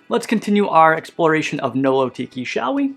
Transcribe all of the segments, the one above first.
let's continue our exploration of NoLow Tiki, shall we?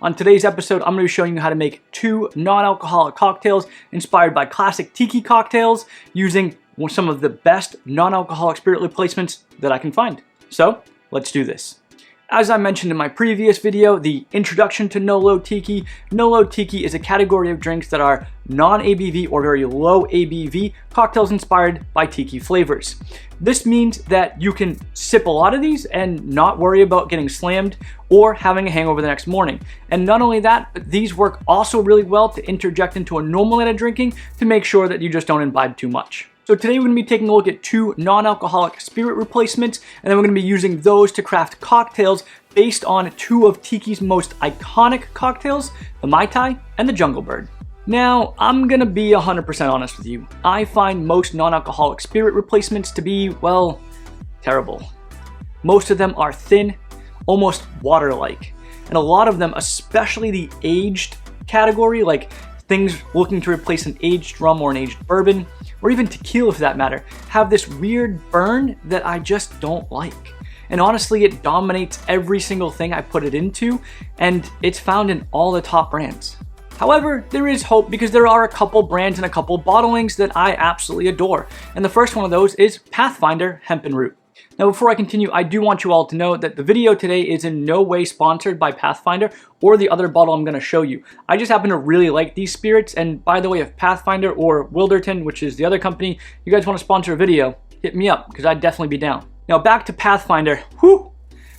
On today's episode, I'm going to be showing you how to make 2 non-alcoholic cocktails inspired by classic tiki cocktails using some of the best non-alcoholic spirit replacements that I can find. So, let's do this. As I mentioned in my previous video, the introduction to NoLow Tiki. NoLow Tiki is a category of drinks that are non-ABV or very low ABV cocktails inspired by tiki flavors. This means that you can sip a lot of these and not worry about getting slammed or having a hangover the next morning. And not only that, but these work also really well to interject into a normal night of drinking to make sure that you just don't imbibe too much. So today we're going to be taking a look at 2 non-alcoholic spirit replacements, and then we're going to be using those to craft cocktails based on 2 of Tiki's most iconic cocktails, the Mai Tai and the Jungle Bird. Now, I'm going to be 100% honest with you. I find most non-alcoholic spirit replacements to be, well, terrible. Most of them are thin, almost water-like, and a lot of them, especially the aged category, like things looking to replace an aged rum or an aged bourbon, or even tequila for that matter, have this weird burn that I just don't like. And honestly, it dominates every single thing I put it into, and it's found in all the top brands. However, there is hope because there are a couple brands and a couple bottlings that I absolutely adore. And the first one of those is Pathfinder Hemp and Root. Now, before I continue, I do want you all to know that the video today is in no way sponsored by Pathfinder or the other bottle I'm going to show you. I just happen to really like these spirits, and by the way, if Pathfinder or Wilderton, which is the other company, you guys want to sponsor a video, hit me up, because I'd definitely be down. Now, back to Pathfinder. Whew!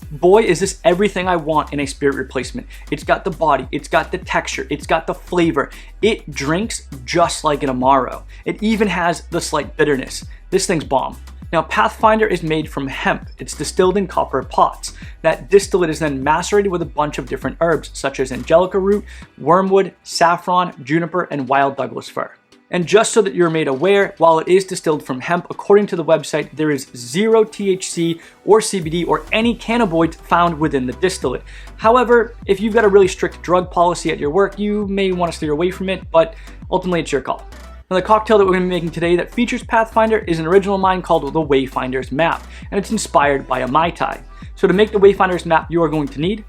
Boy, is this everything I want in a spirit replacement. It's got the body, it's got the texture, it's got the flavor. It drinks just like an Amaro. It even has the slight bitterness. This thing's bomb. Now, Pathfinder is made from hemp. It's distilled in copper pots. That distillate is then macerated with a bunch of different herbs, such as angelica root, wormwood, saffron, juniper, and wild Douglas fir. And just so that you're made aware, while it is distilled from hemp, according to the website, there is 0 THC or CBD or any cannabinoids found within the distillate. However, if you've got a really strict drug policy at your work, you may want to steer away from it, but ultimately it's your call. Now, the cocktail that we're going to be making today that features Pathfinder is an original of mine called the Wayfinder's Map, and it's inspired by a Mai Tai. So to make the Wayfinder's Map, you are going to need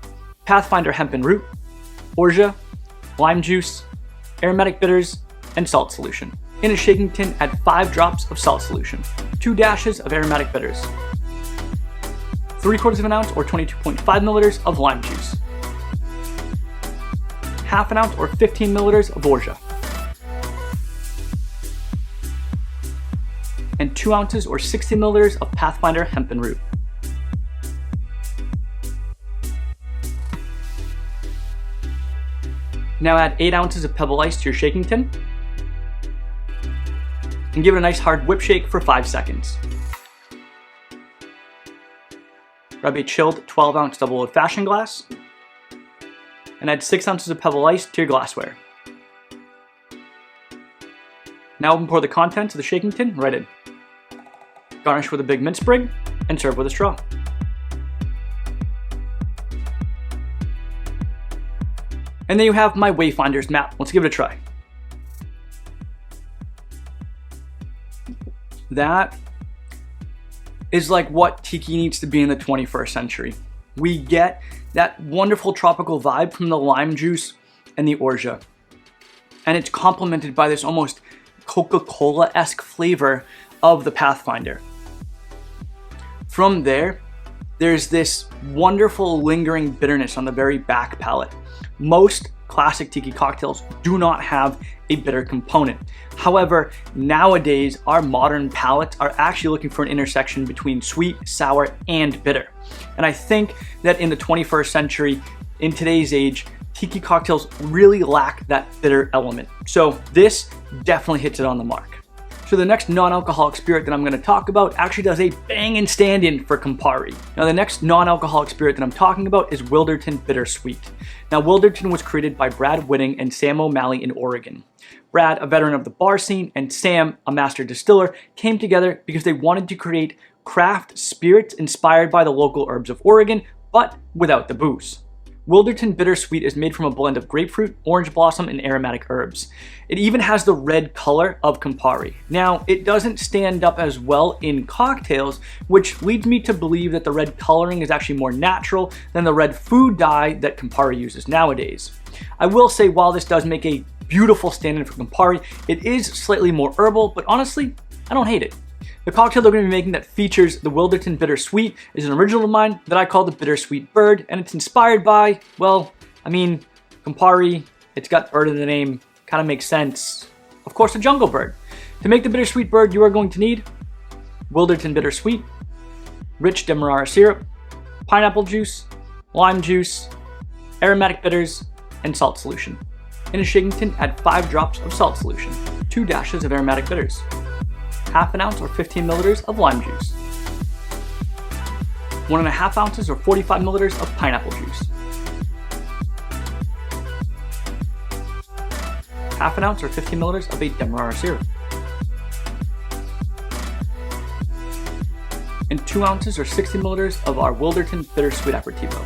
Pathfinder Hemp and Root, Orgeat, lime juice, Aromatic Bitters, and salt solution. In a shaking tin, add 5 drops of salt solution, 2 dashes of Aromatic Bitters, 3/4 of an ounce or 22.5 milliliters of lime juice, half an ounce or 15 milliliters of Orgeat, and 2 ounces or 60 milliliters of Pathfinder Hemp and Root. Now add 8 ounces of pebble ice to your shaking tin and give it a nice hard whip shake for 5 seconds. Grab a chilled 12-ounce double old-fashioned glass and add 6 ounces of pebble ice to your glassware. Now pour the contents of the shaking tin right in. Garnish with a big mint sprig and serve with a straw. And there you have my Wayfinder's Map. Let's give it a try. That is like what Tiki needs to be in the 21st century. We get that wonderful tropical vibe from the lime juice and the Orgeat. And it's complemented by this almost Coca-Cola-esque flavor of the Pathfinder. From there, there's this wonderful lingering bitterness on the very back palate. Most classic tiki cocktails do not have a bitter component. However, nowadays, our modern palates are actually looking for an intersection between sweet, sour, and bitter. And I think that in the 21st century, in today's age, tiki cocktails really lack that bitter element. So this definitely hits it on the mark. So the next non-alcoholic spirit that I'm going to talk about actually does a banging stand-in for Campari. Now the next non-alcoholic spirit that I'm talking about is Wilderton Bittersweet. Now Wilderton was created by Brad Whitting and Sam O'Malley in Oregon. Brad, a veteran of the bar scene, and Sam, a master distiller, came together because they wanted to create craft spirits inspired by the local herbs of Oregon, but without the booze. Wilderton Bittersweet is made from a blend of grapefruit, orange blossom, and aromatic herbs. It even has the red color of Campari. Now, it doesn't stand up as well in cocktails, which leads me to believe that the red coloring is actually more natural than the red food dye that Campari uses nowadays. I will say, while this does make a beautiful stand-in for Campari, it is slightly more herbal, but honestly, I don't hate it. The cocktail they're going to be making that features the Wilderton Bittersweet is an original of mine that I call the Bittersweet Bird, and it's inspired by, well, I mean, Campari, it's got bird in the name, kind of makes sense. Of course, a jungle bird. To make the Bittersweet Bird, you are going to need Wilderton Bittersweet, rich Demerara syrup, pineapple juice, lime juice, aromatic bitters, and salt solution. In a shaking tin, add 5 drops of salt solution, 2 dashes of aromatic bitters, half an ounce or 15 milliliters of lime juice, 1.5 ounces or 45 milliliters of pineapple juice, half an ounce or 15 milliliters of a Demerara syrup, and 2 ounces or 60 milliliters of our Wilderton Bittersweet Aperitivo.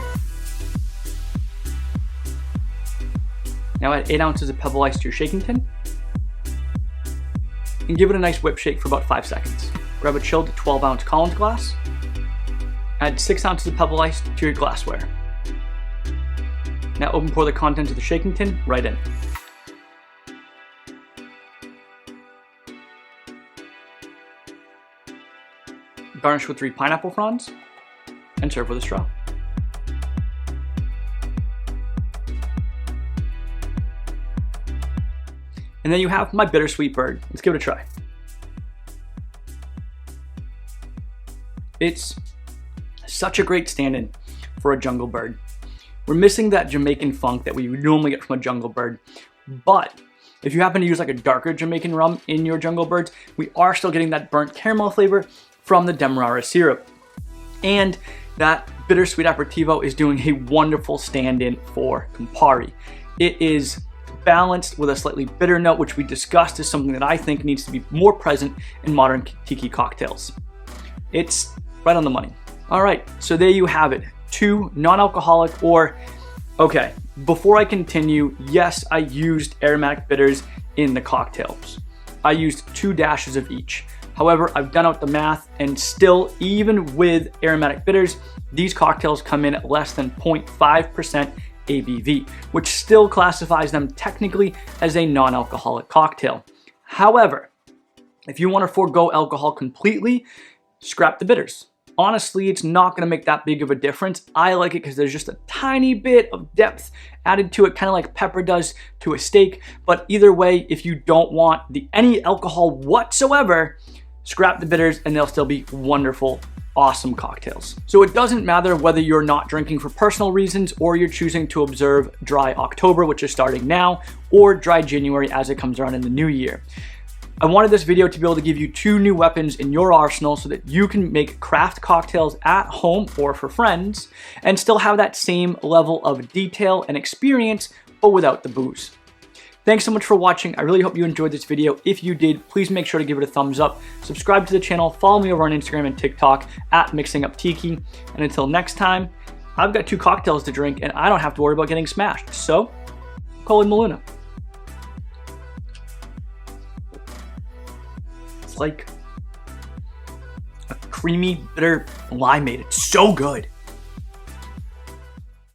Now add 8 ounces of pebble ice to your shaking tin, and give it a nice whip shake for about 5 seconds. Grab a chilled 12-ounce Collins glass, add 6 ounces of pebble ice to your glassware. Now open pour the contents of the shaking tin right in. Garnish with 3 pineapple fronds, and serve with a straw. And then you have my Bittersweet Bird. Let's give it a try. It's such a great stand-in for a jungle bird. We're missing that Jamaican funk that we normally get from a jungle bird, but if you happen to use like a darker Jamaican rum in your jungle birds, we are still getting that burnt caramel flavor from the Demerara syrup. And that Bittersweet Aperitivo is doing a wonderful stand-in for Campari. It is balanced with a slightly bitter note, which we discussed is something that I think needs to be more present in modern tiki cocktails. It's right on the money. All right, so there you have it. 2 non-alcoholic okay, before I continue, yes, I used aromatic bitters in the cocktails. I used 2 dashes of each. However, I've done out the math, and still, even with aromatic bitters, these cocktails come in at less than 0.5% ABV, which still classifies them technically as a non-alcoholic cocktail. However, if you want to forego alcohol completely, scrap the bitters. Honestly, it's not going to make that big of a difference. I like it because there's just a tiny bit of depth added to it, kind of like pepper does to a steak. But either way, if you don't want any alcohol whatsoever, scrap the bitters and they'll still be wonderful, awesome cocktails. So it doesn't matter whether you're not drinking for personal reasons or you're choosing to observe dry October, which is starting now, or dry January as it comes around in the new year. I wanted this video to be able to give you 2 new weapons in your arsenal so that you can make craft cocktails at home or for friends and still have that same level of detail and experience, but without the booze. Thanks so much for watching. I really hope you enjoyed this video. If you did, please make sure to give it a thumbs up, subscribe to the channel, follow me over on Instagram and TikTok at MixingUpTiki. And until next time, I've got 2 cocktails to drink and I don't have to worry about getting smashed. So, call in Maluna. It's like a creamy, bitter limeade. It's so good.